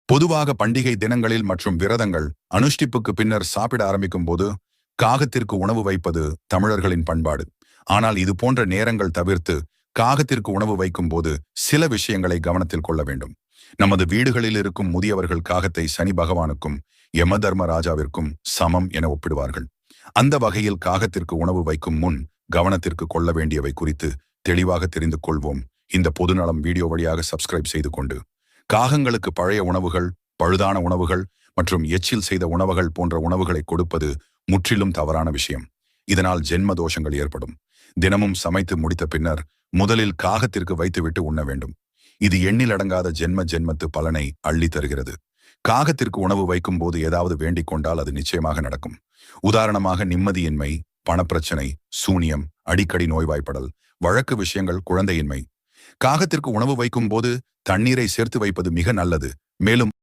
பொதுவாக பண்டிகை தினங்களில் மற்றும் விரதங்கள் அனுஷ்டிப்புக்கு பின்னர் சாப்பிட ஆரம்பிக்கும் போது காகத்திற்கு உணவு வைப்பது தமிழர்களின் பண்பாடு. ஆனால் இது போன்ற நேரங்கள் தவிர்த்து காகத்திற்கு உணவு வைக்கும் போது சில விஷயங்களை கவனத்தில் கொள்ள வேண்டும். நமது வீடுகளில் இருக்கும் முதியவர்கள் காகத்தை சனி பகவானுக்கும் யம தர்மராஜாவிற்கும் சமம் என ஒப்பிடுவார்கள். அந்த வகையில் காகத்திற்கு உணவு வைக்கும் முன் கவனத்திற்கு கொள்ள வேண்டியவை குறித்து தெளிவாக தெரிந்து கொள்வோம். இந்த பொதுநலம் வீடியோ வழியாக சப்ஸ்கிரைப் செய்து கொண்டு காகங்களுக்கு பழைய உணவுகள், பழுதான உணவுகள் மற்றும் எச்சில் செய்த உணவுகள் போன்ற உணவுகளை கொடுப்பது முற்றிலும் தவறான விஷயம். இதனால் ஜென்ம தோஷங்கள் ஏற்படும். தினமும் சமைத்து முடித்த பின்னர் முதலில் காகத்திற்கு வைத்துவிட்டு உண்ண வேண்டும். இது எண்ணில் அடங்காத ஜென்மத்து பலனை அள்ளி தருகிறது. காகத்திற்கு உணவு வைக்கும் போது ஏதாவது வேண்டிக் கொண்டால் அது நிச்சயமாக நடக்கும். உதாரணமாக நிம்மதியின்மை, பணப்பிரச்சனை, சூனியம், அடிக்கடி நோய்வாய்ப்படல், வழக்கு விஷயங்கள், குழந்தையின்மை. காகத்திற்கு உணவு வைக்கும் போது தண்ணீரை சேர்த்து வைப்பது மிக நல்லது. மேலும்